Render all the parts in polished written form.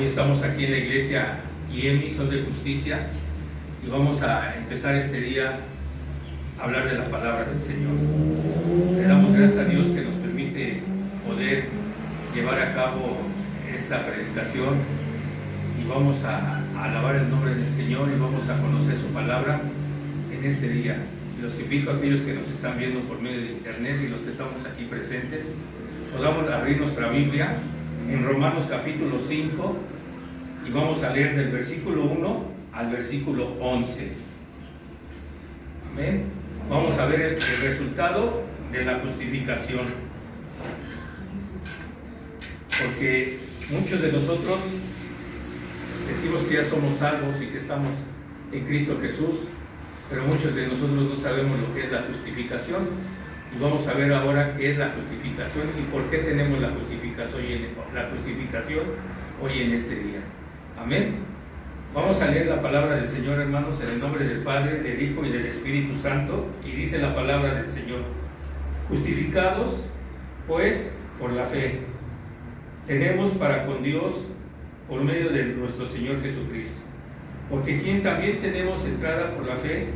Hoy estamos aquí en la iglesia IEMI, Sol de Justicia, y vamos a empezar este día a hablar de la palabra del Señor. Le damos gracias a Dios que nos permite poder llevar a cabo esta predicación y vamos a alabar el nombre del Señor y vamos a conocer su palabra en este día. Los invito a aquellos que nos están viendo por medio de internet y los que estamos aquí presentes, podamos abrir nuestra Biblia en Romanos capítulo 5 y vamos a leer del versículo 1 al versículo 11. Amén. Vamos a ver el resultado de la justificación. Porque muchos de nosotros decimos que ya somos salvos y que estamos en Cristo Jesús, pero muchos de nosotros no sabemos lo que es la justificación. Y vamos a ver ahora qué es la justificación y por qué tenemos la justificación hoy en este día. Amén. Vamos a leer la palabra del Señor, hermanos, en el nombre del Padre, del Hijo y del Espíritu Santo. Y dice la palabra del Señor: justificados, pues, por la fe, tenemos para con Dios por medio de nuestro Señor Jesucristo. Porque quien también tenemos entrada por la fe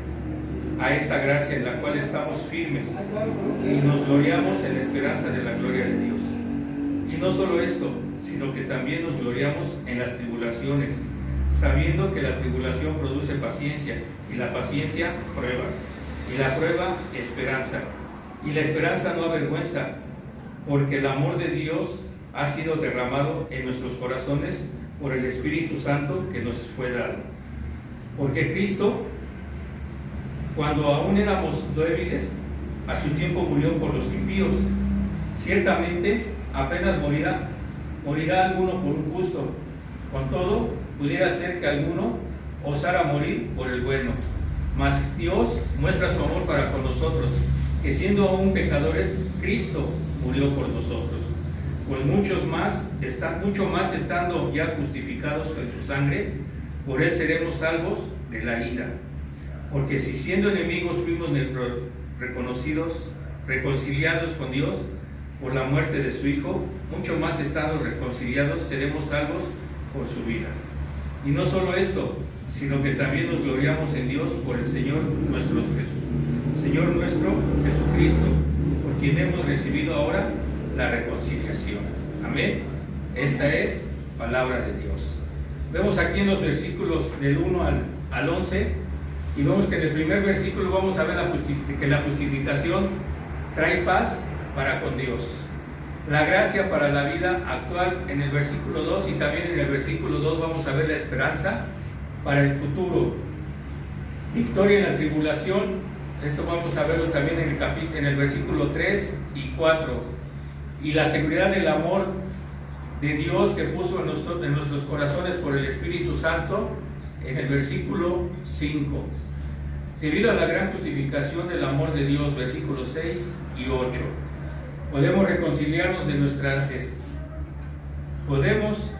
a esta gracia en la cual estamos firmes y nos gloriamos en la esperanza de la gloria de Dios. Y no solo esto, sino que también nos gloriamos en las tribulaciones, sabiendo que la tribulación produce paciencia, y la paciencia prueba, y la prueba esperanza, y la esperanza no avergüenza, porque el amor de Dios ha sido derramado en nuestros corazones por el Espíritu Santo que nos fue dado. Porque Cristo, cuando aún éramos débiles, a su tiempo murió por los impíos. Ciertamente, apenas morirá alguno por un justo. Con todo, pudiera ser que alguno osara morir por el bueno. Mas Dios muestra su amor para con nosotros, que siendo aún pecadores, Cristo murió por nosotros. Pues mucho más estando ya justificados en su sangre, por él seremos salvos de la ira. Porque si siendo enemigos fuimos reconciliados con Dios por la muerte de su Hijo, mucho más estando reconciliados seremos salvos por su vida. Y no solo esto, sino que también nos gloriamos en Dios por el Señor nuestro Jesucristo, por quien hemos recibido ahora la reconciliación. Amén. Esta es palabra de Dios. Vemos aquí en los versículos del 1 al 11, y vemos que en el primer versículo vamos a ver que la justificación trae paz para con Dios, la gracia para la vida actual en el versículo 2, y también en el versículo 2 vamos a ver la esperanza para el futuro, victoria en la tribulación. Esto vamos a verlo también en el versículo 3 y 4, y la seguridad del amor de Dios que puso en nuestros corazones por el Espíritu Santo en el versículo 5. Debido a la gran justificación del amor de Dios, versículos 6 y 8, podemos reconciliarnos podemos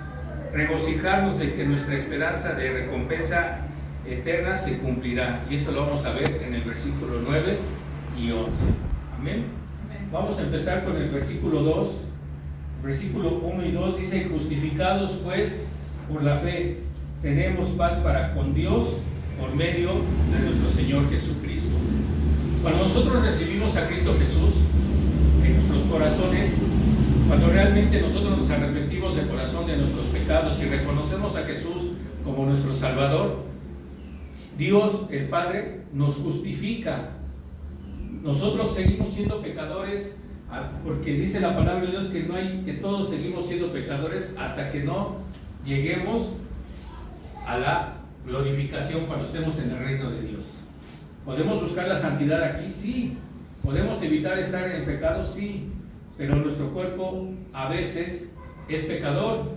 regocijarnos de que nuestra esperanza de recompensa eterna se cumplirá. Y esto lo vamos a ver en el versículo 9 y 11. Amén. Vamos a empezar con el versículo 2. Versículo 1 y 2 dice: justificados pues por la fe, tenemos paz para con Dios por medio de nuestro Señor Jesucristo. Cuando nosotros recibimos a Cristo Jesús en nuestros corazones, cuando realmente nosotros nos arrepentimos de corazón de nuestros pecados y reconocemos a Jesús como nuestro Salvador, Dios el Padre nos justifica. Nosotros seguimos siendo pecadores, porque dice la palabra de Dios que todos seguimos siendo pecadores hasta que no lleguemos a la glorificación cuando estemos en el reino de Dios. ¿Podemos buscar la santidad aquí? Sí. ¿Podemos evitar estar en el pecado? Sí. Pero nuestro cuerpo a veces es pecador.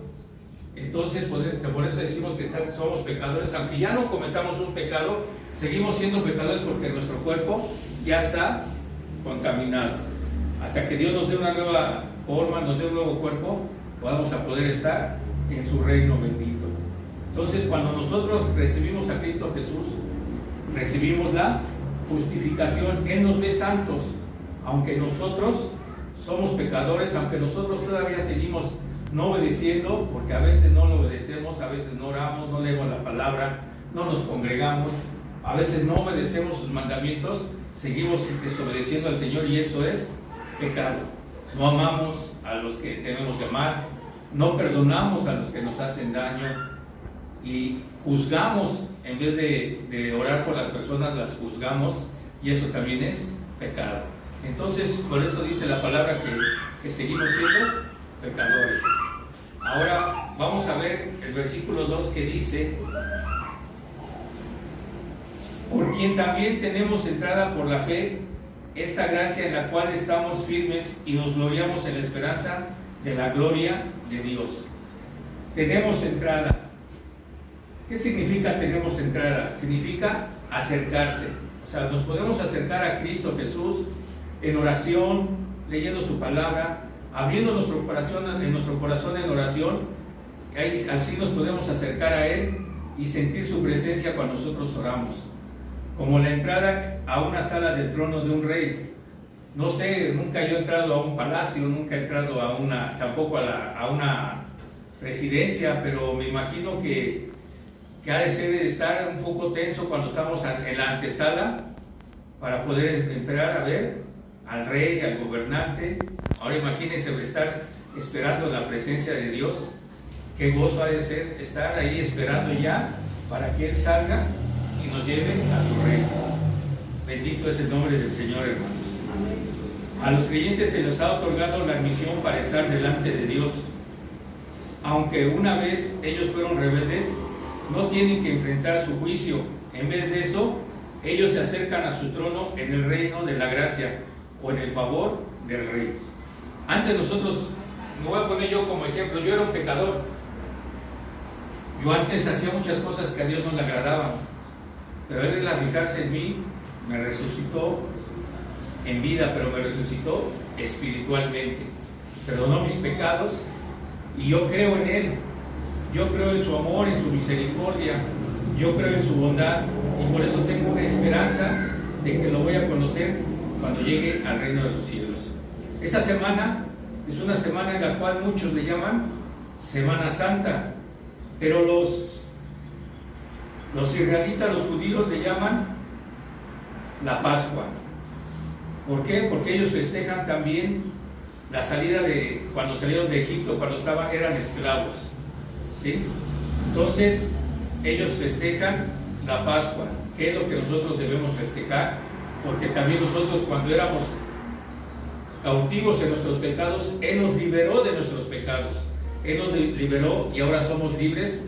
Entonces, por eso decimos que somos pecadores. Aunque ya no cometamos un pecado, seguimos siendo pecadores porque nuestro cuerpo ya está contaminado. Hasta que Dios nos dé una nueva forma, nos dé un nuevo cuerpo, vamos a poder estar en su reino bendito. Entonces, cuando nosotros recibimos a Cristo Jesús, recibimos la justificación. Él nos ve santos, aunque nosotros somos pecadores, aunque nosotros todavía seguimos no obedeciendo, porque a veces no lo obedecemos, a veces no oramos, no leemos la palabra, no nos congregamos, a veces no obedecemos sus mandamientos, seguimos desobedeciendo al Señor y eso es pecado. No amamos a los que tenemos que amar, no perdonamos a los que nos hacen daño y juzgamos, en vez de orar por las personas, las juzgamos y eso también es pecado. Entonces, por eso dice la palabra que seguimos siendo pecadores. Ahora vamos a ver el versículo 2 que dice: por quien también tenemos entrada por la fe, esta gracia en la cual estamos firmes y nos gloriamos en la esperanza de la gloria de Dios. Tenemos entrada. ¿Qué significa tenemos entrada? Significa acercarse. O sea, nos podemos acercar a Cristo Jesús en oración, leyendo su palabra, abriendo nuestro corazón en oración. Así nos podemos acercar a Él y sentir su presencia cuando nosotros oramos. Como la entrada a una sala del trono de un rey. No sé, nunca yo he entrado a un palacio, nunca he entrado tampoco a una presidencia, pero me imagino que ha de ser estar un poco tenso cuando estamos en la antesala para poder esperar a ver al rey, al gobernante. Ahora imagínense estar esperando la presencia de Dios. Qué gozo ha de ser estar ahí esperando ya para que Él salga y nos lleve a su reino. Bendito es el nombre del Señor, hermanos. A los creyentes se les ha otorgado la misión para estar delante de Dios. Aunque una vez ellos fueron rebeldes, no tienen que enfrentar su juicio. En vez de eso, ellos se acercan a su trono en el reino de la gracia o en el favor del rey. Antes nosotros, me voy a poner yo como ejemplo, yo era un pecador. Yo antes hacía muchas cosas que a Dios no le agradaban, pero Él, al fijarse en mí, me resucitó en vida, pero me resucitó espiritualmente. Perdonó mis pecados y yo creo en Él. Yo creo en su amor, en su misericordia, yo creo en su bondad y por eso tengo una esperanza de que lo voy a conocer cuando llegue al reino de los cielos. Esta semana es una semana en la cual muchos le llaman Semana Santa, pero los israelitas, los judíos le llaman la Pascua. ¿Por qué? Porque ellos festejan también la salida de cuando salieron de Egipto, cuando eran esclavos. ¿Sí? Entonces, ellos festejan la Pascua, que es lo que nosotros debemos festejar, porque también nosotros cuando éramos cautivos en nuestros pecados, Él nos liberó de nuestros pecados. Él nos liberó y ahora somos libres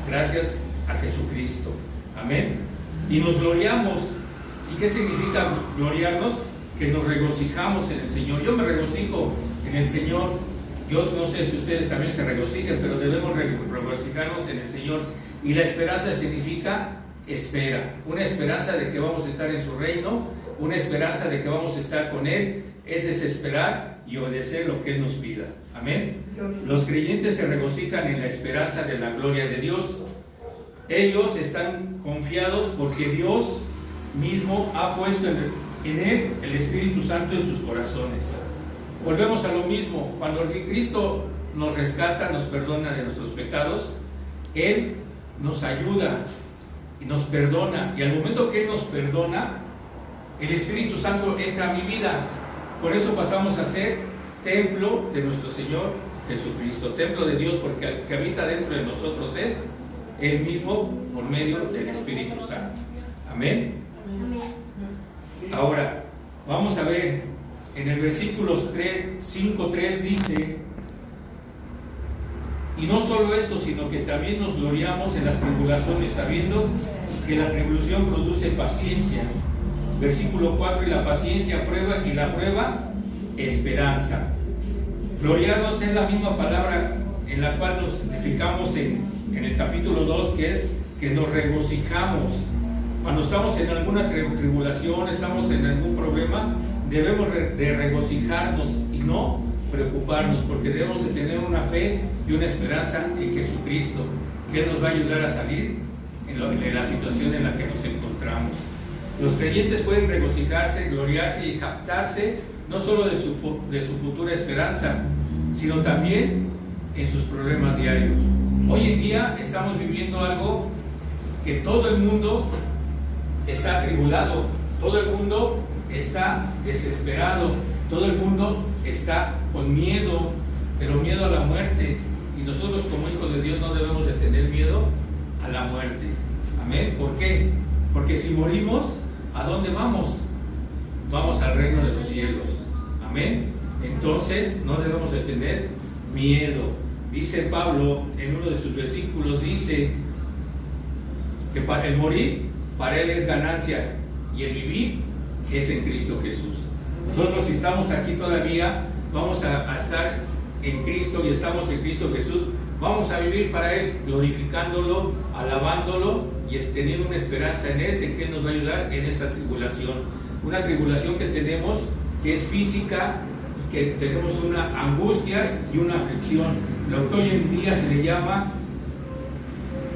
gracias a Jesucristo. Amén. Y nos gloriamos. ¿Y qué significa gloriarnos? Que nos regocijamos en el Señor. Yo me regocijo en el Señor. Yo no sé si ustedes también se regocijen, pero debemos regocijarnos en el Señor. Y la esperanza significa espera. Una esperanza de que vamos a estar en su reino, una esperanza de que vamos a estar con Él. Ese es esperar y obedecer lo que Él nos pida. Amén. Los creyentes se regocijan en la esperanza de la gloria de Dios. Ellos están confiados porque Dios mismo ha puesto en Él el Espíritu Santo en sus corazones. Volvemos a lo mismo. Cuando Cristo nos rescata, nos perdona de nuestros pecados, Él nos ayuda y nos perdona. Y al momento que Él nos perdona, el Espíritu Santo entra a mi vida. Por eso pasamos a ser templo de nuestro Señor Jesucristo, templo de Dios, porque el que habita dentro de nosotros es Él mismo por medio del Espíritu Santo. Amén. Ahora, vamos a ver, en el versículo 5:3 dice: y no solo esto, sino que también nos gloriamos en las tribulaciones, sabiendo que la tribulación produce paciencia. Versículo 4: y la paciencia prueba, y la prueba esperanza. Gloriarnos es la misma palabra en la cual nos fijamos en el capítulo 2, que es que nos regocijamos. Cuando estamos en alguna tribulación, estamos en algún problema, debemos de regocijarnos y no preocuparnos, porque debemos de tener una fe y una esperanza en Jesucristo, que Él nos va a ayudar a salir en la situación en la que nos encontramos. Los creyentes pueden regocijarse, gloriarse y jactarse no solo de su futura esperanza, sino también en sus problemas diarios. Hoy en día estamos viviendo algo que todo el mundo está atribulado, todo el mundo está desesperado, todo el mundo está con miedo, pero miedo a la muerte. Y nosotros como hijos de Dios no debemos de tener miedo a la muerte. Amén. ¿Por qué? Porque si morimos, ¿a dónde vamos? Vamos al reino de los cielos. Amén. Entonces no debemos de tener miedo. Dice Pablo en uno de sus versículos, dice que para el morir, para él es ganancia, y el vivir es en Cristo Jesús. Nosotros, si estamos aquí todavía, vamos a estar en Cristo y estamos en Cristo Jesús, vamos a vivir para Él, glorificándolo, alabándolo y teniendo una esperanza en Él de que Él nos va a ayudar en esta tribulación. Una tribulación que tenemos, que es física, que tenemos una angustia y una aflicción, lo que hoy en día se le llama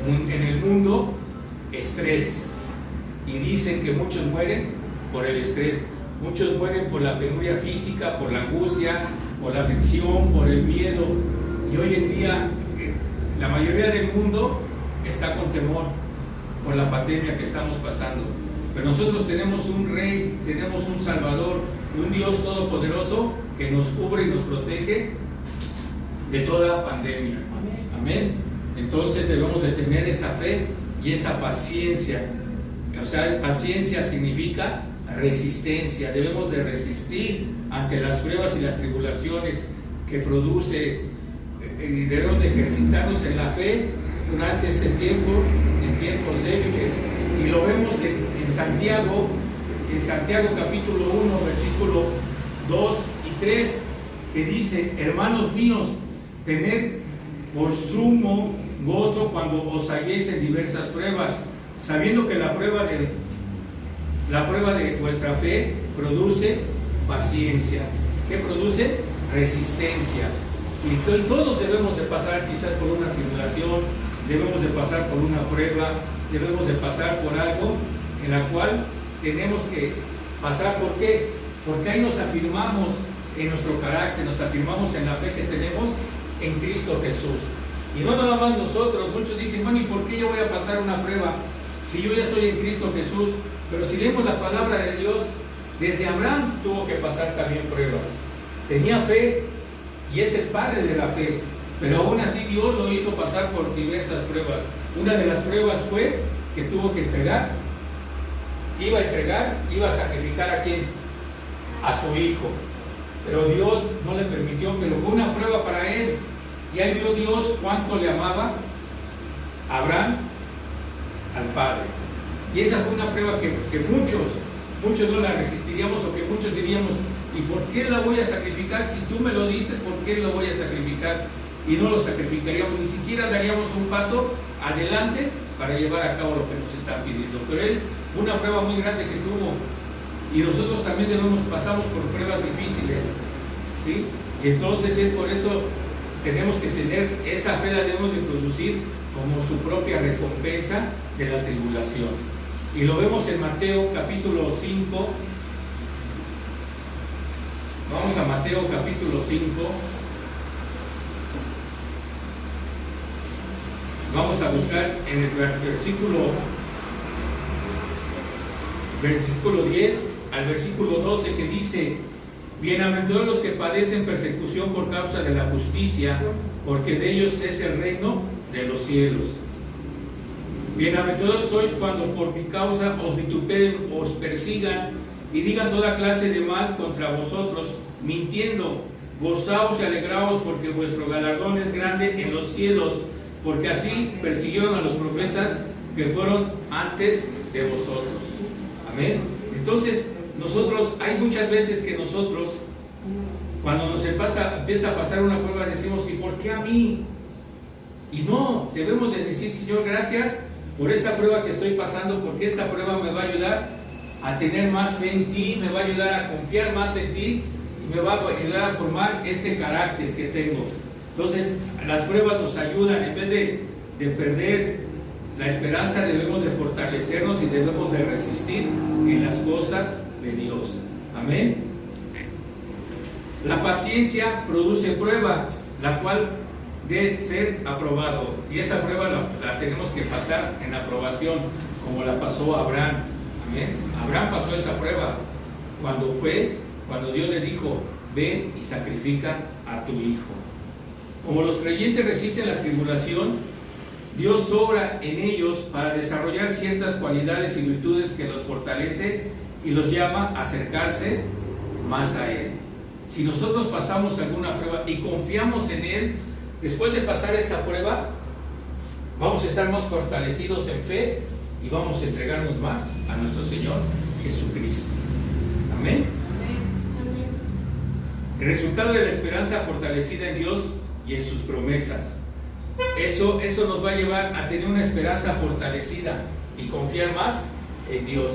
en el mundo estrés. Y dicen que muchos mueren por el estrés, muchos mueren por la penuria física, por la angustia, por la aflicción, por el miedo. Y hoy en día la mayoría del mundo está con temor por la pandemia que estamos pasando. Pero nosotros tenemos un Rey, tenemos un Salvador, un Dios todopoderoso que nos cubre y nos protege de toda pandemia. Amén. Entonces debemos de tener esa fe y esa paciencia. O sea, paciencia significa resistencia. Debemos de resistir ante las pruebas y las tribulaciones que produce, y debemos de ejercitarnos en la fe durante este tiempo, en tiempos débiles. Y lo vemos en Santiago capítulo 1, versículo 2 y 3, que dice: hermanos míos, tened por sumo gozo cuando os halléis en diversas pruebas, sabiendo que la prueba de vuestra fe produce paciencia. ¿Qué produce? Resistencia. Y todos debemos de pasar quizás por una tribulación, debemos de pasar por una prueba, debemos de pasar por algo en la cual tenemos que pasar. ¿Por qué? Porque ahí nos afirmamos en nuestro carácter, nos afirmamos en la fe que tenemos en Cristo Jesús. Y no nada más nosotros. Muchos dicen: bueno, ¿y por qué yo voy a pasar una prueba si yo ya estoy en Cristo Jesús? Pero si leemos la palabra de Dios, desde Abraham tuvo que pasar también pruebas. Tenía fe y es el padre de la fe, pero aún así Dios lo hizo pasar por diversas pruebas. Una de las pruebas fue que tuvo que iba a sacrificar ¿a quién? A su hijo. Pero Dios no le permitió, pero fue una prueba para él. Y ahí vio Dios cuánto le amaba a Abraham, al Padre. Y esa fue una prueba que muchos no la resistiríamos, o que muchos diríamos: ¿y por qué la voy a sacrificar? Si tú me lo diste, ¿por qué lo voy a sacrificar? Y no lo sacrificaríamos, ni siquiera daríamos un paso adelante para llevar a cabo lo que nos están pidiendo. Pero él fue una prueba muy grande que tuvo. Y nosotros también pasamos por pruebas difíciles, ¿sí? Y entonces es por eso tenemos que tener esa fe, la debemos de producir como su propia recompensa de la tribulación. Y lo vemos en Mateo capítulo 5. Vamos a Mateo capítulo 5. Vamos a buscar en el versículo 10 al versículo 12, que dice: bienaventurados los que padecen persecución por causa de la justicia, porque de ellos es el reino de los cielos. Bienaventurados sois cuando por mi causa os vituperen, os persigan y digan toda clase de mal contra vosotros, mintiendo. Gozaos y alegraos, porque vuestro galardón es grande en los cielos, porque así persiguieron a los profetas que fueron antes de vosotros. Amén. Entonces, hay muchas veces que nosotros, cuando nos empieza a pasar una prueba, decimos: ¿y por qué a mí? Y no, debemos de decir: Señor, gracias por esta prueba que estoy pasando, porque esta prueba me va a ayudar a tener más fe en ti, me va a ayudar a confiar más en ti, y me va a ayudar a formar este carácter que tengo. Entonces, las pruebas nos ayudan. En vez de perder la esperanza, debemos de fortalecernos y debemos de resistir en las cosas de Dios. Amén. La paciencia produce prueba, la cual de ser aprobado. Y esa prueba la tenemos que pasar en aprobación, como la pasó Abraham. Amén. Abraham pasó esa prueba cuando Dios le dijo: ve y sacrifica a tu hijo. Como los creyentes resisten la tribulación, Dios obra en ellos para desarrollar ciertas cualidades y virtudes que los fortalece y los llama a acercarse más a Él. Si nosotros pasamos alguna prueba y confiamos en Él, después de pasar esa prueba, vamos a estar más fortalecidos en fe y vamos a entregarnos más a nuestro Señor Jesucristo. Amén. El resultado de la esperanza fortalecida en Dios y en sus promesas. Eso nos va a llevar a tener una esperanza fortalecida y confiar más en Dios.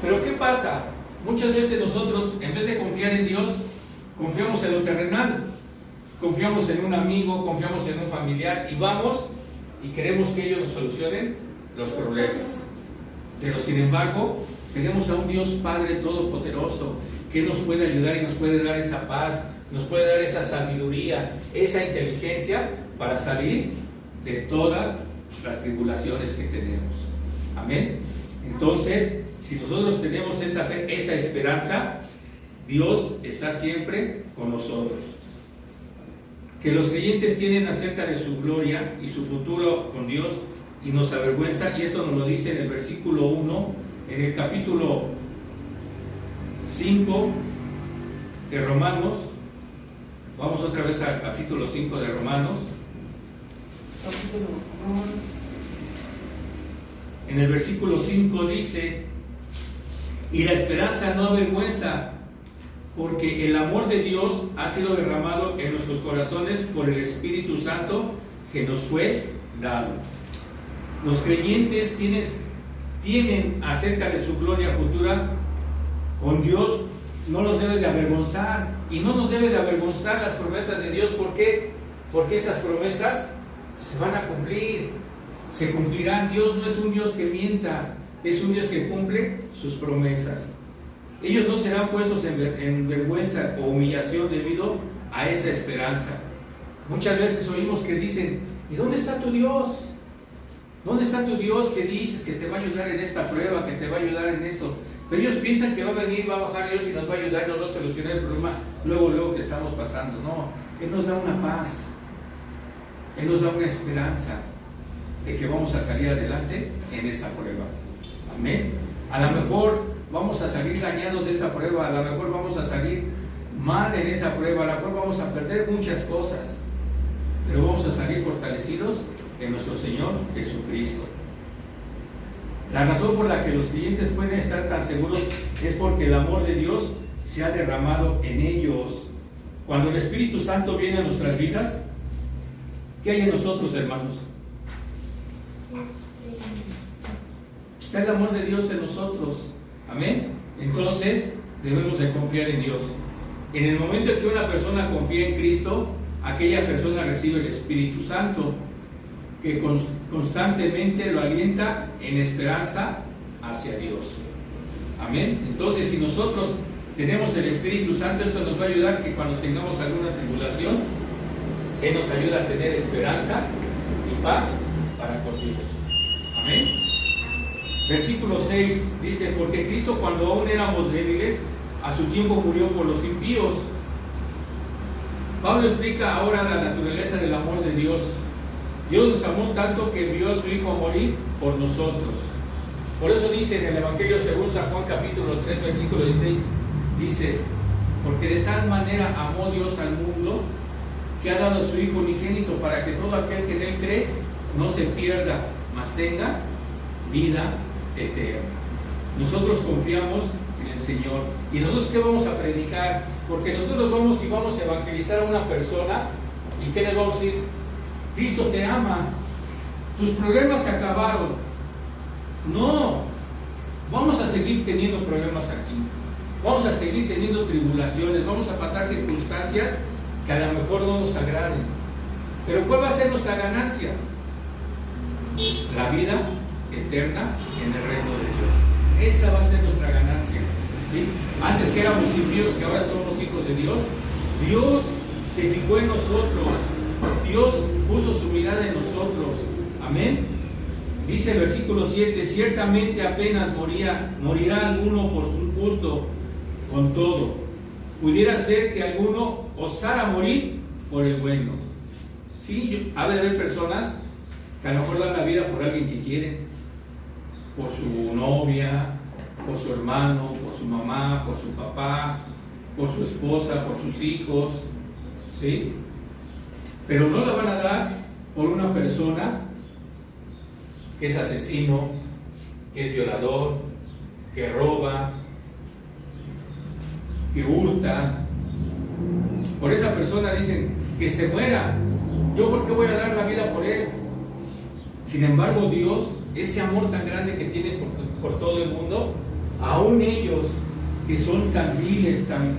Pero ¿qué pasa? Muchas veces nosotros, en vez de confiar en Dios, confiamos en lo terrenal, confiamos en un amigo, confiamos en un familiar, y vamos y queremos que ellos nos solucionen los problemas. Pero sin embargo, tenemos a un Dios Padre Todopoderoso que nos puede ayudar y nos puede dar esa paz, nos puede dar esa sabiduría, esa inteligencia para salir de todas las tribulaciones que tenemos. Amén. Entonces, si nosotros tenemos esa fe, esa esperanza, Dios está siempre con nosotros. Que los creyentes tienen acerca de su gloria y su futuro con Dios y nos avergüenza, y esto nos lo dice en el versículo 1, en el capítulo 5 de Romanos. Vamos otra vez al capítulo 5 de Romanos. En el versículo 5 dice: y la esperanza no avergüenza, porque el amor de Dios ha sido derramado en nuestros corazones por el Espíritu Santo que nos fue dado. Los creyentes tienen acerca de su gloria futura con Dios, no los debe de avergonzar, y no nos debe de avergonzar las promesas de Dios. ¿Por qué? Porque esas promesas se van a cumplir, se cumplirán. Dios no es un Dios que mienta, es un Dios que cumple sus promesas. Ellos no serán puestos en vergüenza o humillación debido a esa esperanza. Muchas veces oímos que dicen: ¿y dónde está tu Dios? ¿Dónde está tu Dios que dices que te va a ayudar en esta prueba, que te va a ayudar en esto? Pero ellos piensan que va a venir, va a bajar Dios y nos va a ayudar y nos va a solucionar el problema luego que estamos pasando. No, Él nos da una paz, Él nos da una esperanza de que vamos a salir adelante en esa prueba. Amén. A lo mejor vamos a salir dañados de esa prueba, a lo mejor vamos a salir mal en esa prueba, a lo mejor vamos a perder muchas cosas, pero vamos a salir fortalecidos en nuestro Señor Jesucristo. La razón por la que los creyentes pueden estar tan seguros es porque el amor de Dios se ha derramado en ellos. Cuando el Espíritu Santo viene a nuestras vidas, ¿qué hay en nosotros, hermanos? Está el amor de Dios en nosotros. Amén. Entonces debemos de confiar en Dios. En el momento en que una persona confía en Cristo, aquella persona recibe el Espíritu Santo, que constantemente lo alienta en esperanza hacia Dios. Amén. Entonces, si nosotros tenemos el Espíritu Santo, esto nos va a ayudar que cuando tengamos alguna tribulación, Él nos ayuda a tener esperanza y paz para con Dios. Amén. Versículo 6 dice: porque Cristo, cuando aún éramos débiles, a su tiempo murió por los impíos. Pablo explica ahora la naturaleza del amor de Dios. Dios nos amó tanto que envió a su Hijo a morir por nosotros. Por eso dice en el Evangelio según San Juan capítulo 3 versículo 16, dice: porque de tal manera amó Dios al mundo que ha dado a su Hijo unigénito, para que todo aquel que en Él cree no se pierda, mas tenga vida eterna. Nosotros confiamos en el Señor. ¿Y nosotros qué vamos a predicar? Porque nosotros vamos a evangelizar a una persona, ¿y qué les vamos a decir? Cristo te ama, tus problemas se acabaron. No, vamos a seguir teniendo problemas aquí, vamos a seguir teniendo tribulaciones, vamos a pasar circunstancias que a lo mejor no nos agraden. Pero ¿cuál va a ser nuestra ganancia? La vida eterna en el reino de Dios. Esa va a ser nuestra ganancia, ¿sí? Antes que éramos impíos, que ahora somos hijos de Dios, Dios se fijó en nosotros. Dios puso su mirada en nosotros. Amén. Dice el versículo 7, ciertamente apenas morirá alguno por su justo, con todo. Pudiera ser que alguno osara morir por el bueno. Sí, ha de haber personas que a lo mejor dan la vida por alguien que quieren, por su novia, por su hermano, por su mamá, por su papá, por su esposa, por sus hijos, ¿sí? Pero no la van a dar por una persona que es asesino, que es violador, que roba, que hurta. Por esa persona dicen que se muera. ¿Yo por qué voy a dar la vida por él? Sin embargo, Dios, ese amor tan grande que tiene por todo el mundo, aún ellos que son tan viles, tan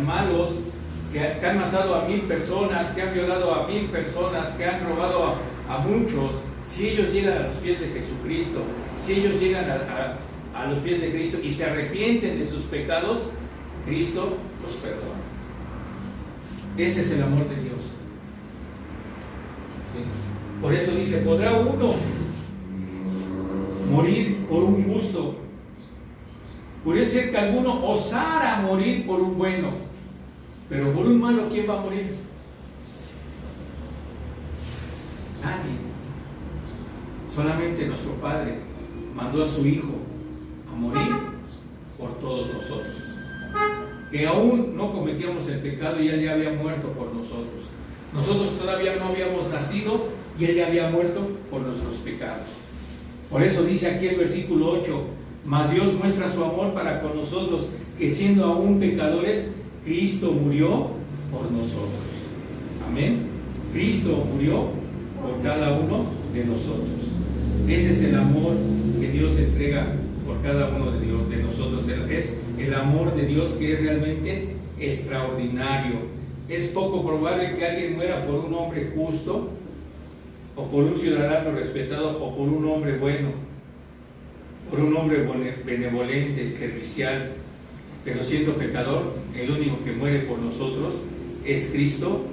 malos, que han matado a 1000 personas, que han violado a 1000 personas, que han robado a muchos, si ellos llegan a los pies de Jesucristo, si ellos llegan a los pies de Cristo y se arrepienten de sus pecados, Cristo los perdona. Ese es el amor de Dios. ¿Sí? Por eso dice, ¿podrá uno morir por un justo? Puede ser que alguno osara morir por un bueno, pero por un malo, ¿quién va a morir? Nadie. Solamente nuestro Padre mandó a su Hijo a morir por todos nosotros, que aún no cometíamos el pecado y Él ya había muerto por nosotros. Nosotros todavía no habíamos nacido y Él ya había muerto por nuestros pecados. Por eso dice aquí el versículo 8, mas Dios muestra su amor para con nosotros, que siendo aún pecadores, Cristo murió por nosotros. Amén. Cristo murió por cada uno de nosotros. Ese es el amor que Dios entrega por cada uno de nosotros. Es el amor de Dios que es realmente extraordinario. Es poco probable que alguien muera por un hombre justo, o por un ciudadano respetado, o por un hombre bueno, por un hombre benevolente, servicial. Pero siendo pecador, el único que muere por nosotros es Cristo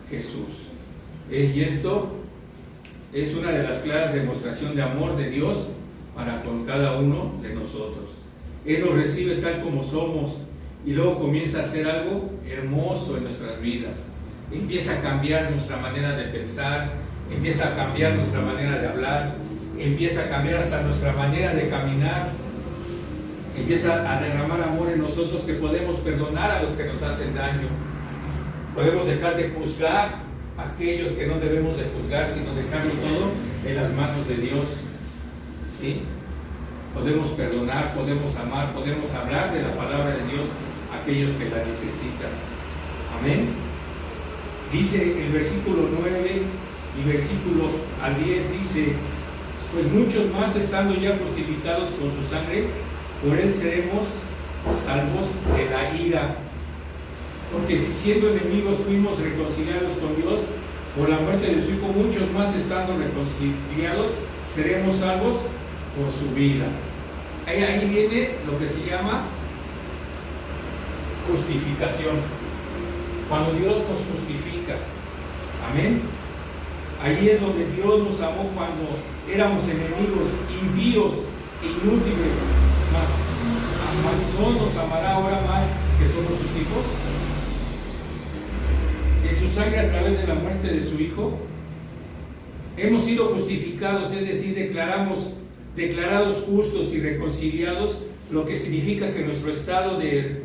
Jesús. Y esto es una de las claras demostraciones de amor de Dios para con cada uno de nosotros. Él nos recibe tal como somos y luego comienza a hacer algo hermoso en nuestras vidas. Empieza a cambiar nuestra manera de pensar, empieza a cambiar nuestra manera de hablar, empieza a cambiar hasta nuestra manera de caminar, empieza a derramar amor en nosotros, que podemos perdonar a los que nos hacen daño, podemos dejar de juzgar a aquellos que no debemos de juzgar, sino dejarlo todo en las manos de Dios. ¿Sí? Podemos perdonar, podemos amar, podemos hablar de la palabra de Dios a aquellos que la necesitan. Amén. Dice el versículo 9 y versículo al 10, dice, pues muchos más, estando ya justificados con su sangre, por él seremos salvos de la ira. Porque si siendo enemigos fuimos reconciliados con Dios por la muerte de su Hijo, muchos más, estando reconciliados, seremos salvos por su vida. Ahí viene lo que se llama justificación. Cuando Dios nos justifica. Amén. Ahí es donde Dios nos amó cuando éramos enemigos, impíos, inútiles, mas no nos amará ahora más que somos sus hijos. En su sangre, a través de la muerte de su Hijo, hemos sido justificados, es decir, declarados justos y reconciliados, lo que significa que nuestro estado de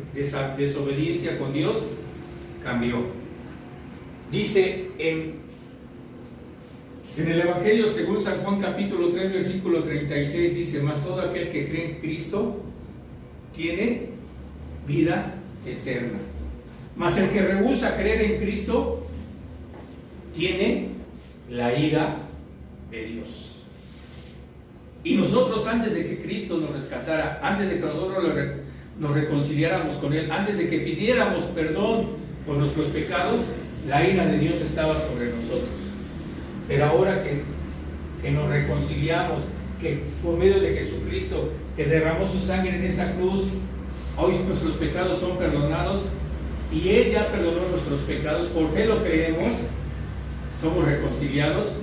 desobediencia con Dios cambió. Dice en el Evangelio según San Juan capítulo 3 versículo 36, dice, mas todo aquel que cree en Cristo tiene vida eterna. Mas el que rehúsa creer en Cristo tiene la ira de Dios. Y nosotros, antes de que Cristo nos rescatara, antes de que nosotros nos reconciliáramos con Él, antes de que pidiéramos perdón por nuestros pecados, la ira de Dios estaba sobre nosotros. Pero ahora que nos reconciliamos, que por medio de Jesucristo, que derramó su sangre en esa cruz, hoy nuestros pecados son perdonados y Él ya perdonó nuestros pecados, por fe lo creemos, somos reconciliados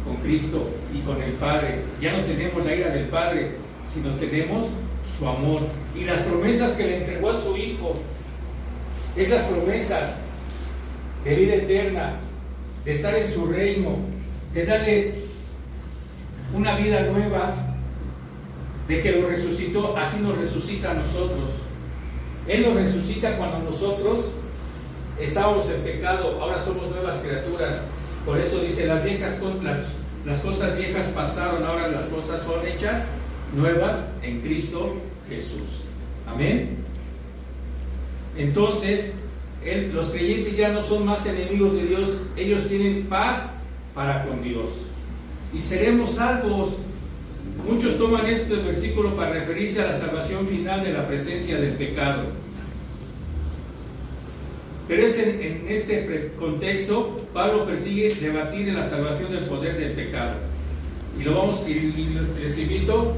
con Cristo y con el Padre. Ya no tenemos la ira del Padre, sino tenemos su amor y las promesas que le entregó a su Hijo. Esas promesas de vida eterna, de estar en su reino, de darle una vida nueva, de que lo resucitó, así nos resucita a nosotros. Él nos resucita cuando nosotros estábamos en pecado, ahora somos nuevas criaturas. Por eso dice, las cosas viejas pasaron, ahora las cosas son hechas nuevas en Cristo Jesús. Amén. Entonces, los creyentes ya no son más enemigos de Dios, ellos tienen paz para con Dios. Y seremos salvos. Muchos toman este versículo para referirse a la salvación final de la presencia del pecado. Pero es en este contexto, Pablo persigue debatir de la salvación del poder del pecado. Y les invito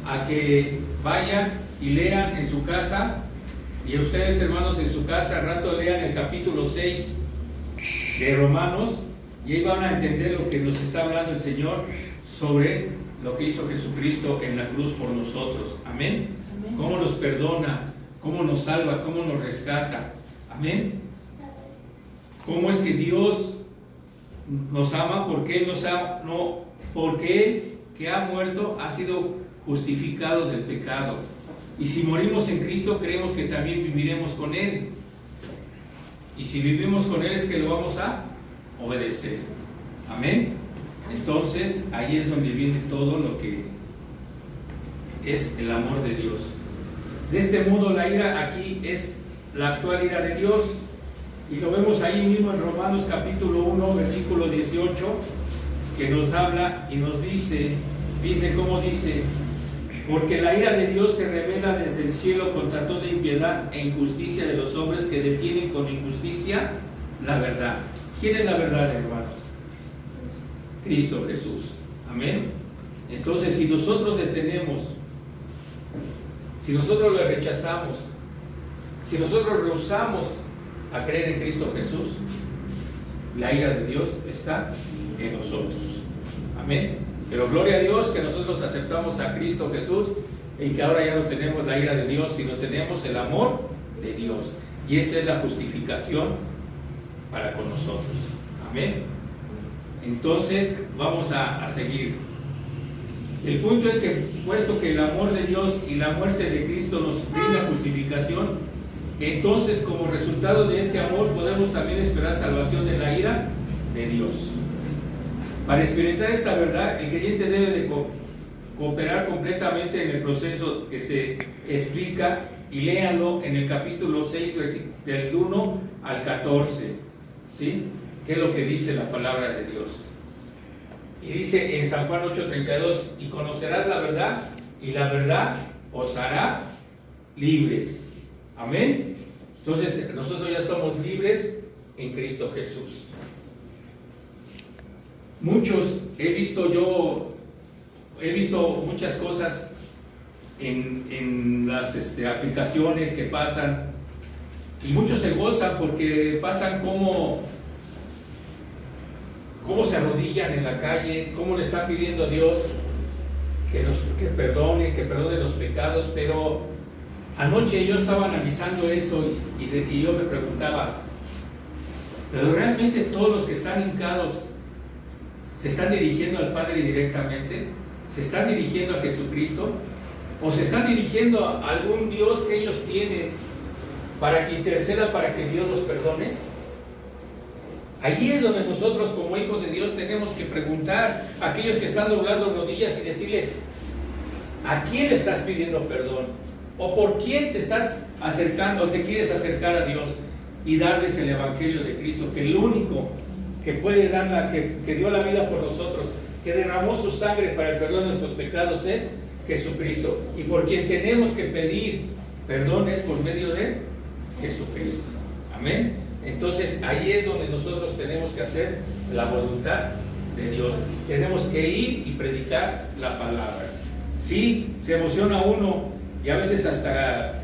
a que vayan y lean en su casa, y a ustedes, hermanos, en su casa, al rato lean el capítulo 6 de Romanos, y ahí van a entender lo que nos está hablando el Señor sobre lo que hizo Jesucristo en la cruz por nosotros. Amén. Amén. Cómo nos perdona, cómo nos salva, cómo nos rescata. Amén. Cómo es que Dios nos ama, porque Él porque Él que ha muerto ha sido justificado del pecado. Y si morimos en Cristo, creemos que también viviremos con Él. Y si vivimos con Él, es que lo vamos a obedecer. Amén. Entonces, ahí es donde viene todo lo que es el amor de Dios. De este modo, la ira aquí es la actual ira de Dios. Y lo vemos ahí mismo en Romanos capítulo 1, versículo 18, que nos habla y nos dice, ¿cómo dice? Porque la ira de Dios se revela desde el cielo contra toda impiedad e injusticia de los hombres que detienen con injusticia la verdad. ¿Quién es la verdad, hermanos? Cristo Jesús. Amén. Entonces, si nosotros detenemos, si nosotros le rechazamos, si nosotros rehusamos a creer en Cristo Jesús, la ira de Dios está en nosotros. Amén. Pero gloria a Dios que nosotros aceptamos a Cristo Jesús y que ahora ya no tenemos la ira de Dios, sino tenemos el amor de Dios. Y esa es la justificación para con nosotros. Amén. Entonces vamos a seguir. El punto es que, puesto que el amor de Dios y la muerte de Cristo nos brinda justificación, entonces como resultado de este amor podemos también esperar salvación de la ira de Dios. Para experimentar esta verdad, el creyente debe de cooperar completamente en el proceso que se explica, y léanlo en el capítulo 6, del 1 al 14, ¿sí? ¿Qué es lo que dice la palabra de Dios? Y dice en San Juan 8:32, y conocerás la verdad, y la verdad os hará libres. Amén. Entonces nosotros ya somos libres en Cristo Jesús. Muchos, he visto muchas cosas en las aplicaciones que pasan, y muchos se gozan porque pasan cómo se arrodillan en la calle, cómo le están pidiendo a Dios que perdone los pecados. Pero anoche yo estaba analizando eso y yo me preguntaba, ¿pero realmente todos los que están hincados se están dirigiendo al Padre directamente? ¿Se están dirigiendo a Jesucristo? ¿O se están dirigiendo a algún Dios que ellos tienen para que interceda para que Dios los perdone? Allí es donde nosotros, como hijos de Dios, tenemos que preguntar a aquellos que están doblando rodillas y decirles, ¿a quién estás pidiendo perdón? ¿O por quién te estás acercando o te quieres acercar a Dios? Y darles el Evangelio de Cristo, que el único que puede dar que dio la vida por nosotros, que derramó su sangre para el perdón de nuestros pecados, es Jesucristo. Y por quien tenemos que pedir perdón es por medio de Jesucristo. Amén. Entonces ahí es donde nosotros tenemos que hacer la voluntad de Dios. Tenemos que ir y predicar la palabra. Sí, se emociona uno y a veces hasta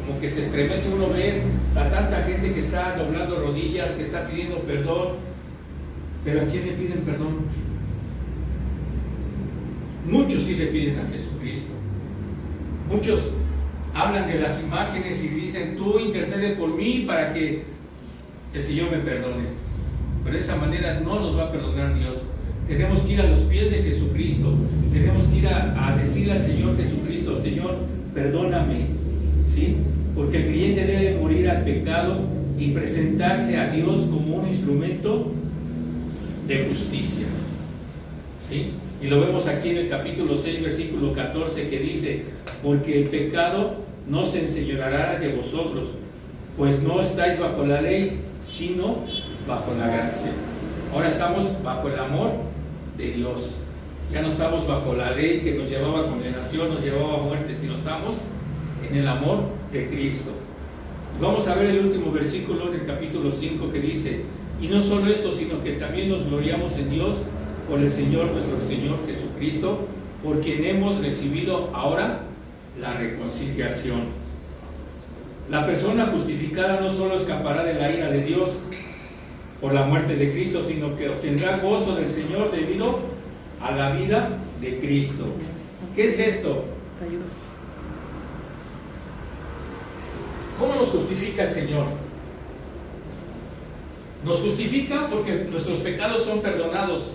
como que se estremece uno ver a tanta gente que está doblando rodillas, que está pidiendo perdón. Pero ¿a quién le piden perdón? Muchos sí le piden a Jesucristo. Muchos hablan de las imágenes y dicen, tú intercede por mí para que el Señor me perdone. Pero de esa manera no nos va a perdonar Dios. Tenemos que ir a los pies de Jesucristo. Tenemos que ir a decirle al Señor Jesucristo, Señor, perdóname, ¿sí? Porque el creyente debe morir al pecado y presentarse a Dios como un instrumento de justicia, ¿sí? Y lo vemos aquí en el capítulo 6, versículo 14, que dice, porque el pecado no se enseñoreará de vosotros, pues no estáis bajo la ley, sino bajo la gracia. Ahora estamos bajo el amor de Dios. Ya no estamos bajo la ley que nos llevaba a condenación, nos llevaba a muerte, sino estamos en el amor de Cristo. Y vamos a ver el último versículo en el capítulo 5 que dice, y no solo esto, sino que también nos gloriamos en Dios por el Señor, nuestro Señor Jesucristo, por quien hemos recibido ahora la reconciliación. La persona justificada no solo escapará de la ira de Dios por la muerte de Cristo, sino que obtendrá gozo del Señor debido a la vida de Cristo. ¿Qué es esto? ¿Cómo nos justifica el Señor? Nos justifica porque nuestros pecados son perdonados,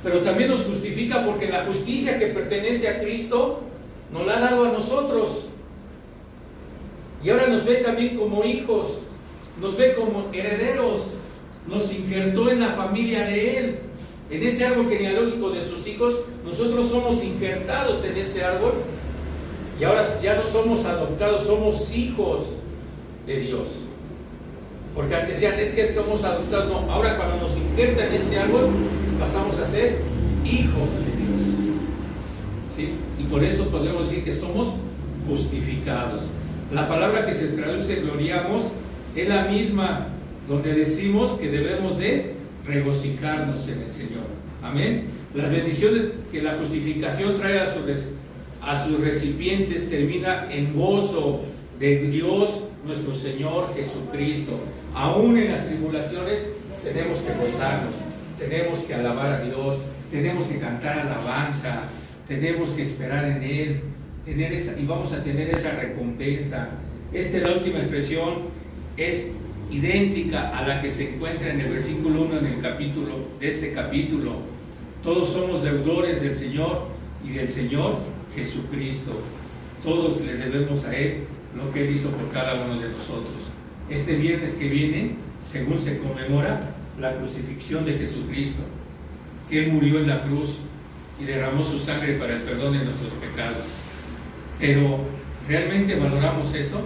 pero también nos justifica porque la justicia que pertenece a Cristo nos la ha dado a nosotros. Y ahora nos ve también como hijos, nos ve como herederos, nos injertó en la familia de Él. En ese árbol genealógico de sus hijos, nosotros somos injertados en ese árbol y ahora ya no somos adoptados, somos hijos de Dios. Porque antes decían, es que somos adoptados. No, ahora cuando nos injertan en ese árbol, pasamos a ser hijos de Dios, ¿sí? Y por eso podemos decir que somos justificados. La palabra que se traduce gloriamos es la misma donde decimos que debemos de regocijarnos en el Señor. Amén. Las bendiciones que la justificación trae a sus recipientes termina en gozo de Dios nuestro Señor Jesucristo. Aún en las tribulaciones tenemos que gozarnos, tenemos que alabar a Dios, tenemos que cantar alabanza, tenemos que esperar en Él, y vamos a tener esa recompensa. La última expresión es idéntica a la que se encuentra en el versículo 1 de este capítulo. Todos somos deudores del Señor y del Señor Jesucristo. Todos le debemos a Él lo que Él hizo por cada uno de nosotros. Este viernes que viene, según se conmemora la crucifixión de Jesucristo, que Él murió en la cruz y derramó su sangre para el perdón de nuestros pecados. Pero ¿realmente valoramos eso?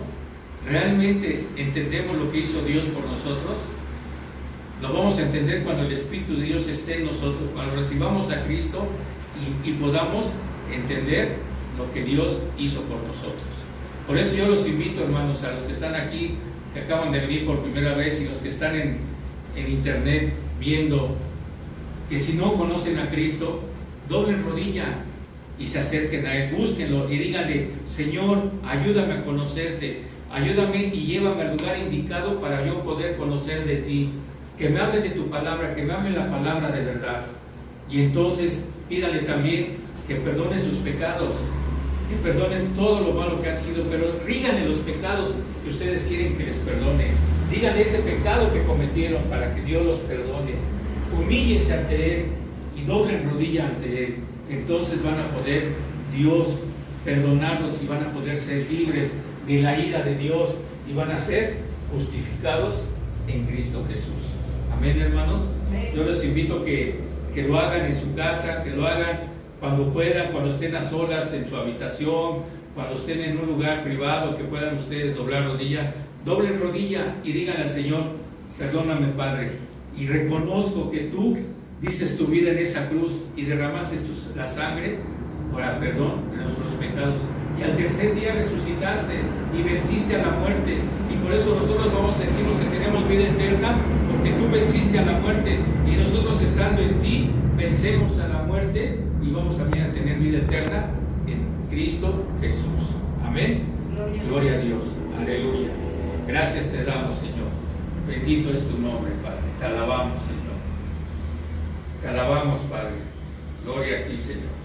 ¿Realmente entendemos lo que hizo Dios por nosotros? Lo vamos a entender cuando el Espíritu de Dios esté en nosotros, cuando recibamos a Cristo y podamos entender lo que Dios hizo por nosotros. Por eso yo los invito, hermanos, a los que están aquí, que acaban de venir por primera vez, y los que están en internet viendo, que si no conocen a Cristo, doblen rodilla y se acerquen a Él, búsquenlo y díganle: Señor, ayúdame a conocerte, ayúdame y llévame al lugar indicado para yo poder conocer de ti, que me hable de tu palabra, que me hable la palabra de verdad. Y entonces pídale también que perdone sus pecados, que perdonen todo lo malo que han sido, pero díganle los pecados que ustedes quieren que les perdone, díganle ese pecado que cometieron para que Dios los perdone. Humíllense ante Él y doblen rodilla ante Él. Entonces van a poder Dios perdonarlos y van a poder ser libres de la ira de Dios y van a ser justificados en Cristo Jesús. Amén, hermanos. Yo les invito que lo hagan en su casa, que lo hagan cuando puedan, cuando estén a solas en su habitación, cuando estén en un lugar privado, que puedan ustedes doblar rodilla. Doblen rodilla y digan al Señor: perdóname, Padre, y reconozco que tú diste tu vida en esa cruz y derramaste la sangre para perdón de nuestros pecados, y al tercer día resucitaste y venciste a la muerte, y por eso nosotros decimos que tenemos vida eterna, porque tú venciste a la muerte, y nosotros estando en ti vencemos a la muerte y vamos también a tener vida eterna en Cristo Jesús. Amén. Gloria a Dios. Aleluya. Gracias te damos, Señor. Bendito es tu nombre, Padre. Te alabamos, Señor. Te alabamos, Padre. Gloria a ti, Señor.